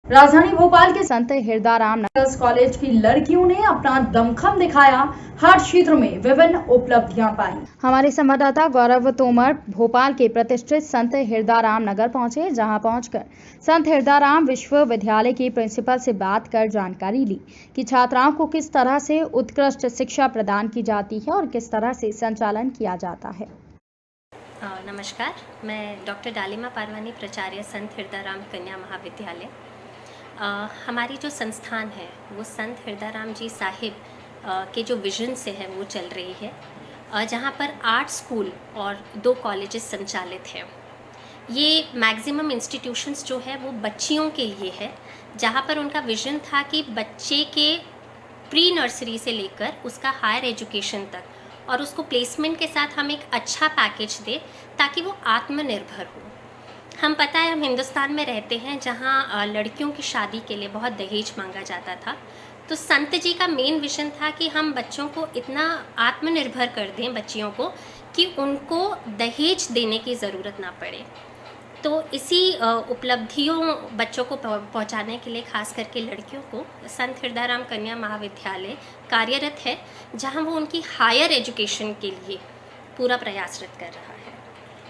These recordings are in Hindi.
राजधानी भोपाल के संत हिरदाराम गर्ल्स कॉलेज की लड़कियों ने अपना दमखम दिखाया, हर क्षेत्र में विभिन्न उपलब्धियां पाई। हमारे संवाददाता गौरव तोमर भोपाल के प्रतिष्ठित संत हिरदाराम नगर पहुंचे, जहां पहुंचकर संत हिरदाराम विश्वविद्यालय की प्रिंसिपल से बात कर जानकारी ली कि छात्राओं को किस तरह से उत्कृष्ट शिक्षा प्रदान की जाती है और किस तरह से संचालन किया जाता है। नमस्कार, मैं डॉक्टर डालिमा पारवानी, प्राचार्य संत हिरदाराम कन्या महाविद्यालय। हमारी जो संस्थान है वो संत हिरदाराम जी साहिब के जो विज़न से है वो चल रही है, जहाँ पर 8 स्कूल और 2 कॉलेजेस संचालित हैं। ये मैक्सिमम इंस्टीट्यूशंस जो है वो बच्चियों के लिए है, जहाँ पर उनका विज़न था कि बच्चे के प्री नर्सरी से लेकर उसका हायर एजुकेशन तक और उसको प्लेसमेंट के साथ हम एक अच्छा पैकेज दें ताकि वो आत्मनिर्भर हो। हम पता है हम हिंदुस्तान में रहते हैं जहाँ लड़कियों की शादी के लिए बहुत दहेज मांगा जाता था। तो संत जी का मेन विज़न था कि हम बच्चों को इतना आत्मनिर्भर कर दें, बच्चियों को, कि उनको दहेज देने की ज़रूरत ना पड़े। तो इसी उपलब्धियों बच्चों को पहुंचाने के लिए खास करके लड़कियों को संत हिरदाराम कन्या महाविद्यालय कार्यरत है, जहां वो उनकी हायर एजुकेशन के लिए पूरा प्रयासरत कर रहा है।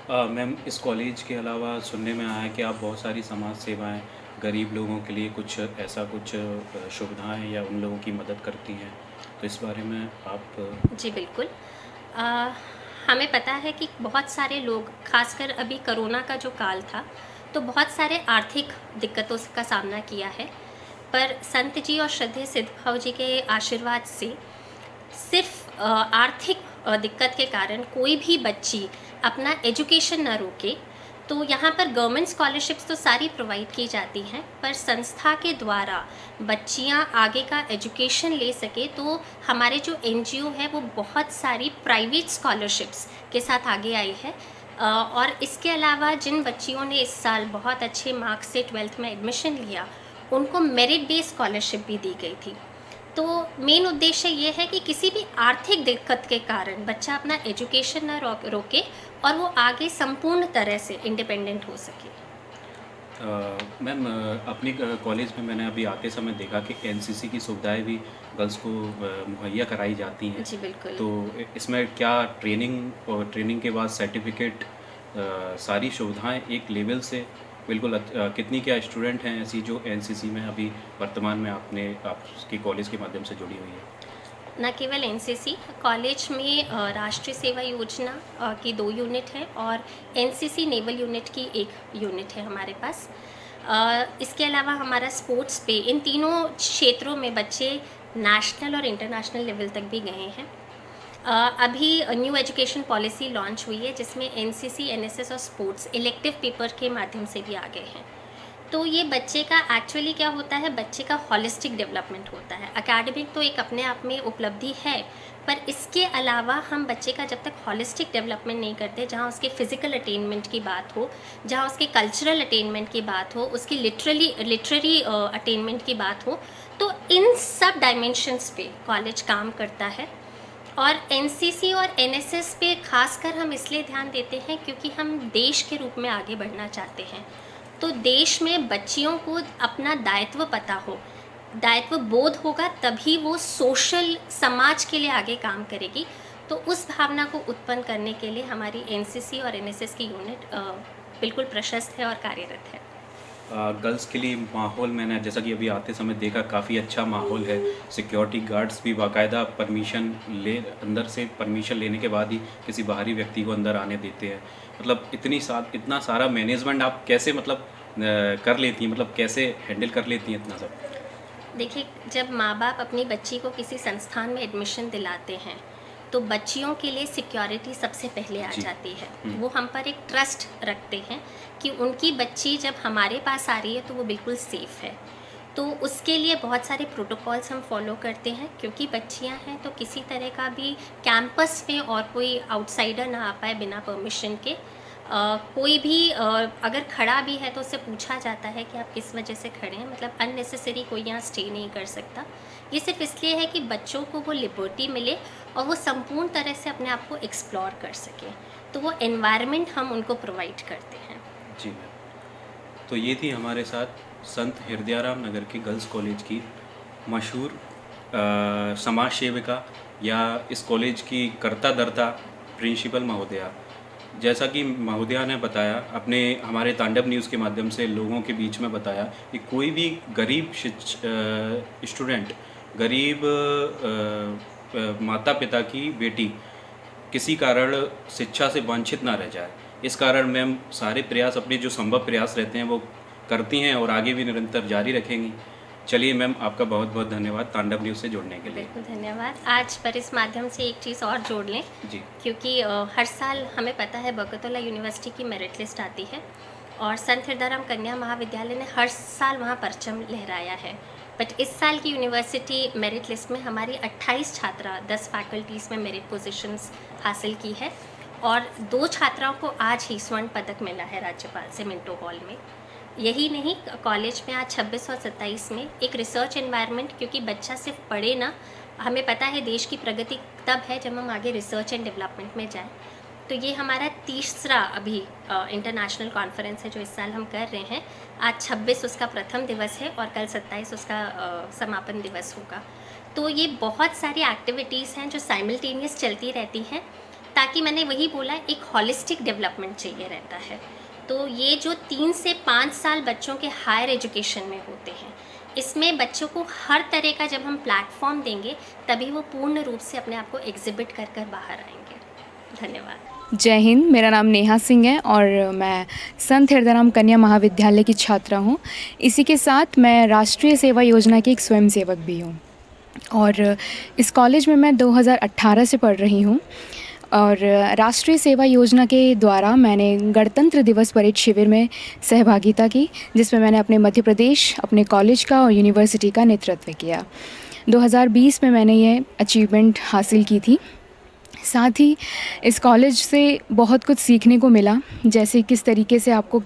मैम, इस कॉलेज के अलावा सुनने में आया है कि आप बहुत सारी समाज सेवाएं गरीब लोगों के लिए कुछ ऐसा कुछ सुविधाएं या उन लोगों की मदद करती हैं, तो इस बारे में आप जी बिल्कुल। हमें पता है कि बहुत सारे लोग, खासकर अभी कोरोना का जो काल था, तो बहुत सारे आर्थिक दिक्कतों का सामना किया है, पर संत जी और श्रद्धेय सिद्ध भाव जी के आशीर्वाद से सिर्फ आर्थिक दिक्कत के कारण कोई भी बच्ची अपना एजुकेशन ना रोके। तो यहाँ पर गवर्नमेंट स्कॉलरशिप्स तो सारी प्रोवाइड की जाती हैं, पर संस्था के द्वारा बच्चियाँ आगे का एजुकेशन ले सके तो हमारे जो एनजीओ है वो बहुत सारी प्राइवेट स्कॉलरशिप्स के साथ आगे आई है। और इसके अलावा जिन बच्चियों ने इस साल बहुत अच्छे मार्क्स से 12th में एडमिशन लिया, उनको मेरिट बेस्ड स्कॉलरशिप भी दी गई थी। तो मेन उद्देश्य ये है कि किसी भी आर्थिक दिक्कत के कारण बच्चा अपना एजुकेशन ना रोके और वो आगे संपूर्ण तरह से इंडिपेंडेंट हो सके। मैम, अपनी कॉलेज में मैंने अभी आते समय देखा कि एनसीसी की सुविधाएं भी गर्ल्स को मुहैया कराई जाती हैं। जी बिल्कुल। तो इसमें क्या ट्रेनिंग और ट्रेनिंग के बाद सर्टिफिकेट, सारी सुविधाएं एक लेवल से बिल्कुल कितनी क्या स्टूडेंट हैं ऐसी जो एनसीसी में अभी वर्तमान में आपकी कॉलेज के माध्यम से जुड़ी हुई है? न केवल एनसीसी, कॉलेज में राष्ट्रीय सेवा योजना की 2 यूनिट है और एनसीसी नेवल यूनिट की 1 यूनिट है हमारे पास। इसके अलावा हमारा स्पोर्ट्स पे इन तीनों क्षेत्रों में बच्चे नेशनल और इंटरनेशनल लेवल तक भी गए हैं। अभी न्यू एजुकेशन पॉलिसी लॉन्च हुई है जिसमें एनसीसी, एनएसएस और स्पोर्ट्स इलेक्टिव पेपर के माध्यम से भी आ गए हैं। तो ये बच्चे का एक्चुअली क्या होता है, बच्चे का हॉलिस्टिक डेवलपमेंट होता है। एकेडमिक तो एक अपने आप में उपलब्धि है, पर इसके अलावा हम बच्चे का जब तक हॉलिस्टिक डेवलपमेंट नहीं करते, जहाँ उसके फिजिकल अटेनमेंट की बात हो, जहाँ उसके कल्चरल अटेनमेंट की बात हो, उसकी लिटरेरी अटेनमेंट की बात हो, तो इन सब डायमेंशंस पे कॉलेज काम करता है। और एनसीसी और एनएसएस पे खासकर हम इसलिए ध्यान देते हैं क्योंकि हम देश के रूप में आगे बढ़ना चाहते हैं। तो देश में बच्चियों को अपना दायित्व पता हो, दायित्व बोध होगा, तभी वो सोशल समाज के लिए आगे काम करेगी। तो उस भावना को उत्पन्न करने के लिए हमारी एनसीसी और एनएसएस की यूनिट बिल्कुल प्रशस्त है और कार्यरत है। गर्ल्स के लिए माहौल मैंने जैसा कि अभी आते समय देखा, काफ़ी अच्छा माहौल है। सिक्योरिटी गार्ड्स भी बाकायदा अंदर से परमिशन लेने के बाद ही किसी बाहरी व्यक्ति को अंदर आने देते हैं। मतलब इतना सारा मैनेजमेंट आप कैसे कर लेती हैं, मतलब कैसे हैंडल कर लेती हैं इतना सब? देखिए, जब माँ बाप अपनी बच्ची को किसी संस्थान में एडमिशन दिलाते हैं तो बच्चियों के लिए सिक्योरिटी सबसे पहले आ जाती है। वो हम पर एक ट्रस्ट रखते हैं कि उनकी बच्ची जब हमारे पास आ रही है तो वो बिल्कुल सेफ़ है। तो उसके लिए बहुत सारे प्रोटोकॉल्स हम फॉलो करते हैं, क्योंकि बच्चियां हैं तो किसी तरह का भी कैंपस में और कोई आउटसाइडर ना आ पाए बिना परमिशन के। कोई भी अगर खड़ा भी है तो उससे पूछा जाता है कि आप किस वजह से खड़े हैं, मतलब अननेसेसरी कोई यहाँ स्टे नहीं कर सकता। ये सिर्फ इसलिए है कि बच्चों को वो लिबर्टी मिले और वो संपूर्ण तरह से अपने आप को एक्सप्लोर कर सकें। तो वो एनवायरनमेंट हम उनको प्रोवाइड करते हैं। जी मैम। तो ये थी हमारे साथ संत हृदयाराम नगर के गर्ल्स कॉलेज की मशहूर समाज सेविका या इस कॉलेज की कर्ता धर्ता प्रिंसिपल महोदया, जैसा कि महोदया ने बताया अपने हमारे तांडव न्यूज़ के माध्यम से लोगों के बीच में बताया कि कोई भी गरीब स्टूडेंट, गरीब माता पिता की बेटी किसी कारण शिक्षा से वंचित ना रह जाए, इस कारण मैम सारे प्रयास, अपने जो संभव प्रयास रहते हैं वो करती हैं और आगे भी निरंतर जारी रखेंगी। चलिए मैम, आपका बहुत बहुत धन्यवाद तांडव न्यूज़ से जुड़ने के लिए। बिल्कुल धन्यवाद। आज पर इस माध्यम से एक चीज़ और जोड़ लें जी, क्योंकि हर साल हमें पता है बरकतुल्लाह यूनिवर्सिटी की मेरिट लिस्ट आती है और संत हृदयाराम कन्या महाविद्यालय ने हर साल वहाँ परचम लहराया है। बट इस साल की यूनिवर्सिटी मेरिट लिस्ट में हमारी 28 छात्रा 10 फैकल्टीज़ में मेरिट पोजीशंस हासिल की है और 2 छात्राओं को आज ही स्वर्ण पदक मिला है राज्यपाल से मिंटो हॉल में। यही नहीं, कॉलेज में आज 26 और 27 में एक रिसर्च एनवायरनमेंट, क्योंकि बच्चा सिर्फ पढ़े ना, हमें पता है देश की प्रगति तब है जब हम आगे रिसर्च एंड डेवलपमेंट में जाएं। तो ये हमारा तीसरा अभी इंटरनेशनल कॉन्फ्रेंस है जो इस साल हम कर रहे हैं। आज 26 उसका प्रथम दिवस है और कल 27 उसका समापन दिवस होगा। तो ये बहुत सारी एक्टिविटीज़ हैं जो साइमल्टेनियस चलती रहती हैं, ताकि मैंने वही बोला, एक हॉलिस्टिक डेवलपमेंट चाहिए रहता है। तो ये जो 3 से 5 साल बच्चों के हायर एजुकेशन में होते हैं, इसमें बच्चों को हर तरह का जब हम प्लेटफॉर्म देंगे तभी वो पूर्ण रूप से अपने आप को एग्जिबिट कर कर बाहर आएंगे। धन्यवाद। जय हिंद। मेरा नाम नेहा सिंह है और मैं संत हृदयाराम कन्या महाविद्यालय की छात्रा हूँ। इसी के साथ मैं राष्ट्रीय सेवा योजना की एक स्वयंसेवक भी हूँ और इस कॉलेज में मैं 2018 से पढ़ रही हूँ। और राष्ट्रीय सेवा योजना के द्वारा मैंने गणतंत्र दिवस परेड शिविर में सहभागिता की, जिसमें मैंने अपने मध्य प्रदेश, अपने कॉलेज का और यूनिवर्सिटी का नेतृत्व किया। 2020 में मैंने ये अचीवमेंट हासिल की थी। साथ ही इस कॉलेज से बहुत कुछ सीखने को मिला, जैसे किस तरीके से आपको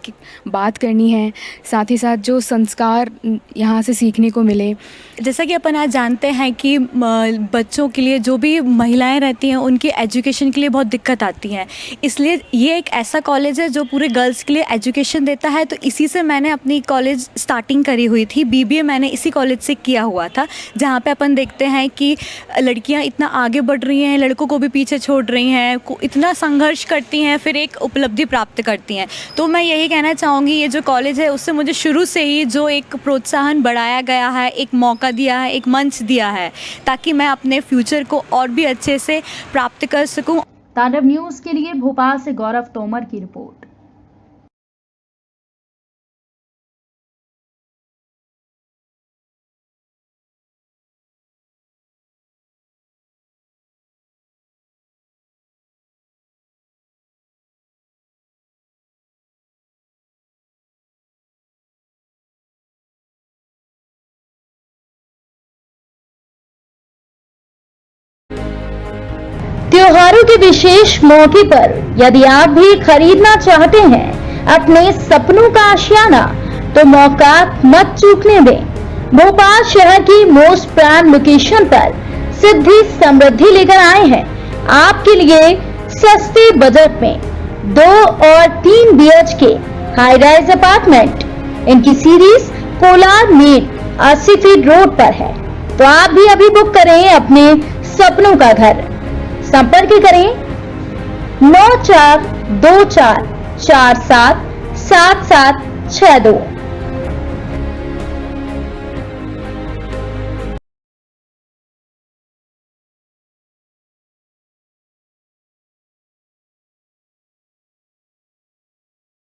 बात करनी है, साथ ही साथ जो संस्कार यहाँ से सीखने को मिले। जैसा कि अपन आज जानते हैं कि बच्चों के लिए, जो भी महिलाएं रहती हैं, उनकी एजुकेशन के लिए बहुत दिक्कत आती है, इसलिए ये एक ऐसा कॉलेज है जो पूरे गर्ल्स के लिए एजुकेशन देता है। तो इसी से मैंने अपनी कॉलेज स्टार्टिंग करी हुई थी। BBA मैंने इसी कॉलेज से किया हुआ था, जहाँ पे अपन देखते हैं कि लड़कियाँ इतना आगे बढ़ रही हैं, लड़कों को भी पीछे छोड़ रही हैं, इतना संघर्ष करती हैं, फिर एक उपलब्धि प्राप्त करती हैं। तो मैं यही कहना चाहूँगी, ये जो कॉलेज है उससे मुझे शुरू से ही जो एक प्रोत्साहन बढ़ाया गया है, एक मौका दिया है, एक मंच दिया है, ताकि मैं अपने फ्यूचर को और भी अच्छे से प्राप्त कर सकूं। तांडव न्यूज़ के लिए भोपाल से गौरव तोमर की रिपोर्ट। त्योहारों के विशेष मौके पर यदि आप भी खरीदना चाहते हैं अपने सपनों का आशियाना, तो मौका मत चूकने दें। भोपाल शहर की मोस्ट प्राइम लोकेशन पर सिद्धि समृद्धि लेकर आए हैं आपके लिए सस्ते बजट में 2 और 3 BHK हाई राइज अपार्टमेंट। इनकी series Kolar main 80 feet road पर है, तो आप भी अभी बुक करें अपने सपनों का घर। संपर्क करें 9424477762।